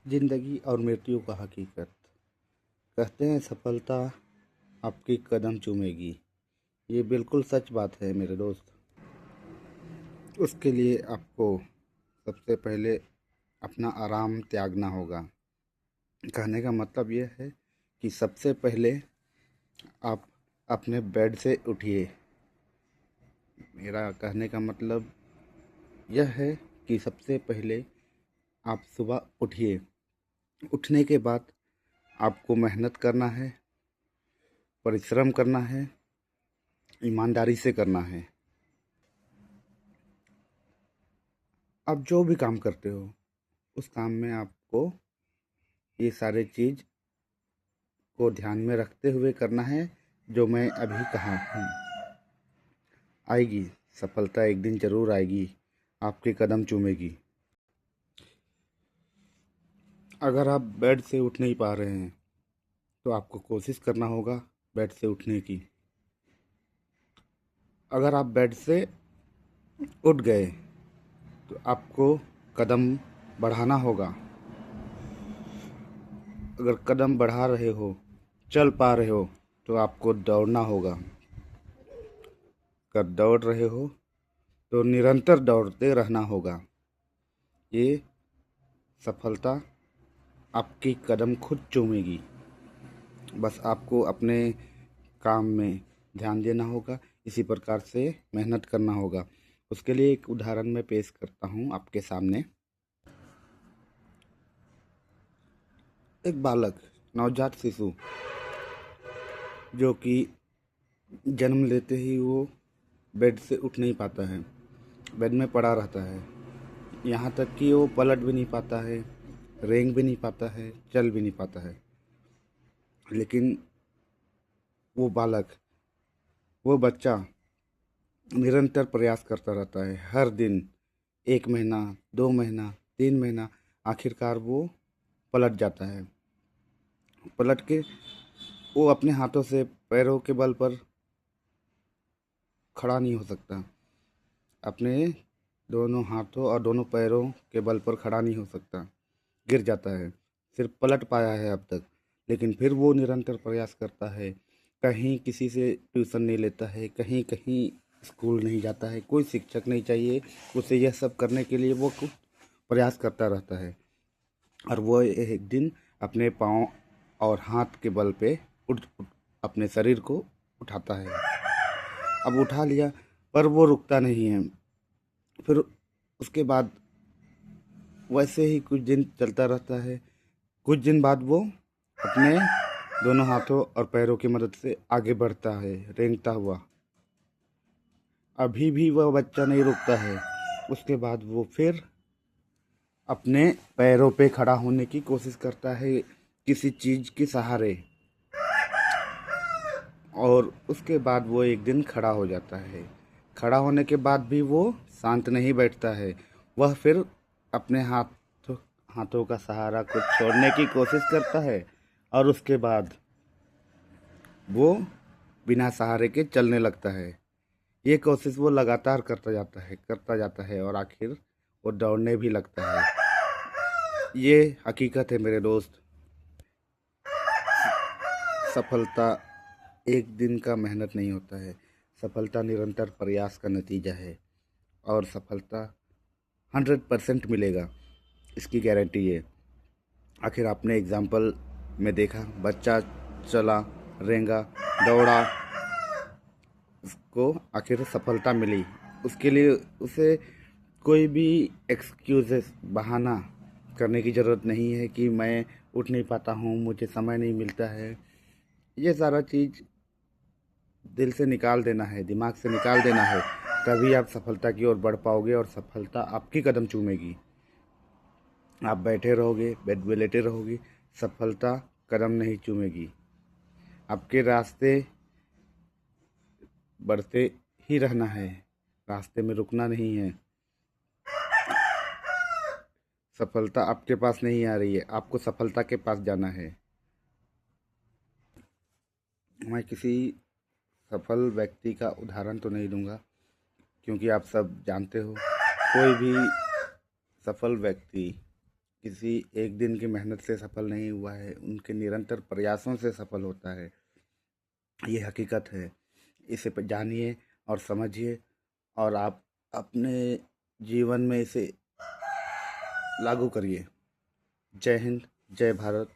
जिंदगी और मृत्यु का हकीकत। कहते हैं सफलता आपकी कदम चूमेगी। ये बिल्कुल सच बात है मेरे दोस्त। उसके लिए आपको सबसे पहले अपना आराम त्यागना होगा। कहने का मतलब यह है कि सबसे पहले आप अपने बेड से उठिए। मेरा कहने का मतलब यह है कि सबसे पहले आप सुबह उठिए। उठने के बाद आपको मेहनत करना है, परिश्रम करना है, ईमानदारी से करना है। आप जो भी काम करते हो उस काम में आपको ये सारे चीज़ को ध्यान में रखते हुए करना है जो मैं अभी कहा हूँ। आएगी सफलता, एक दिन ज़रूर आएगी, आपके कदम चूमेगी। अगर आप बेड से उठ नहीं पा रहे हैं तो आपको कोशिश करना होगा बेड से उठने की। अगर आप बेड से उठ गए तो आपको कदम बढ़ाना होगा। अगर कदम बढ़ा रहे हो, चल पा रहे हो, तो आपको दौड़ना होगा। अगर दौड़ रहे हो तो निरंतर दौड़ते रहना होगा। ये सफलता आपकी कदम खुद चूमेगी। बस आपको अपने काम में ध्यान देना होगा, इसी प्रकार से मेहनत करना होगा। उसके लिए एक उदाहरण मैं पेश करता हूँ आपके सामने। एक बालक, नवजात शिशु, जो कि जन्म लेते ही वो बेड से उठ नहीं पाता है, बेड में पड़ा रहता है। यहाँ तक कि वो पलट भी नहीं पाता है, रेंग भी नहीं पाता है, चल भी नहीं पाता है। लेकिन वो बालक, वो बच्चा निरंतर प्रयास करता रहता है। हर दिन 1 महीना, 2 महीना, 3 महीना, आखिरकार वो पलट जाता है। पलट के वो अपने हाथों से पैरों के बल पर खड़ा नहीं हो सकता। अपने दोनों हाथों और दोनों पैरों के बल पर खड़ा नहीं हो सकता, गिर जाता है। सिर्फ पलट पाया है अब तक, लेकिन फिर वो निरंतर प्रयास करता है। कहीं किसी से ट्यूशन नहीं लेता है, कहीं कहीं स्कूल नहीं जाता है, कोई शिक्षक नहीं चाहिए उसे। यह सब करने के लिए वो खुद प्रयास करता रहता है और वो एक दिन अपने पाँव और हाथ के बल पे अपने शरीर को उठाता है। अब उठा लिया, पर वो रुकता नहीं है। फिर उसके बाद वैसे ही कुछ दिन चलता रहता है। कुछ दिन बाद वो अपने दोनों हाथों और पैरों की मदद से आगे बढ़ता है, रेंगता हुआ। अभी भी वह बच्चा नहीं रुकता है। उसके बाद वो फिर अपने पैरों पे खड़ा होने की कोशिश करता है, किसी चीज़ के सहारे। और उसके बाद वो एक दिन खड़ा हो जाता है। खड़ा होने के बाद भी वो शांत नहीं बैठता है। वह फिर अपने हाथों का सहारा कुछ छोड़ने की कोशिश करता है और उसके बाद वो बिना सहारे के चलने लगता है। ये कोशिश वो लगातार करता जाता है और आखिर वो दौड़ने भी लगता है। ये हकीकत है मेरे दोस्त। सफलता एक दिन का मेहनत नहीं होता है। सफलता निरंतर प्रयास का नतीजा है और सफलता 100% मिलेगा, इसकी गारंटी है। आखिर आपने एग्जाम्पल में देखा, बच्चा चला, रेंगा, दौड़ा, उसको आखिर सफलता मिली। उसके लिए उसे कोई भी एक्सक्यूजेस, बहाना करने की ज़रूरत नहीं है कि मैं उठ नहीं पाता हूँ, मुझे समय नहीं मिलता है। ये सारा चीज़ दिल से निकाल देना है, दिमाग से निकाल देना है। तभी आप सफलता की ओर बढ़ पाओगे और सफलता आपकी कदम चूमेगी। आप बैठे रहोगे, बेड में लेटे रहोगे, सफलता कदम नहीं चूमेगी। आपके रास्ते बढ़ते ही रहना है, रास्ते में रुकना नहीं है। सफलता आपके पास नहीं आ रही है, आपको सफलता के पास जाना है। मैं किसी सफल व्यक्ति का उदाहरण तो नहीं दूंगा, क्योंकि आप सब जानते हो कोई भी सफल व्यक्ति किसी एक दिन की मेहनत से सफल नहीं हुआ है, उनके निरंतर प्रयासों से सफल होता है। ये हकीकत है। इसे जानिए और समझिए और आप अपने जीवन में इसे लागू करिए। जय हिंद, जय भारत।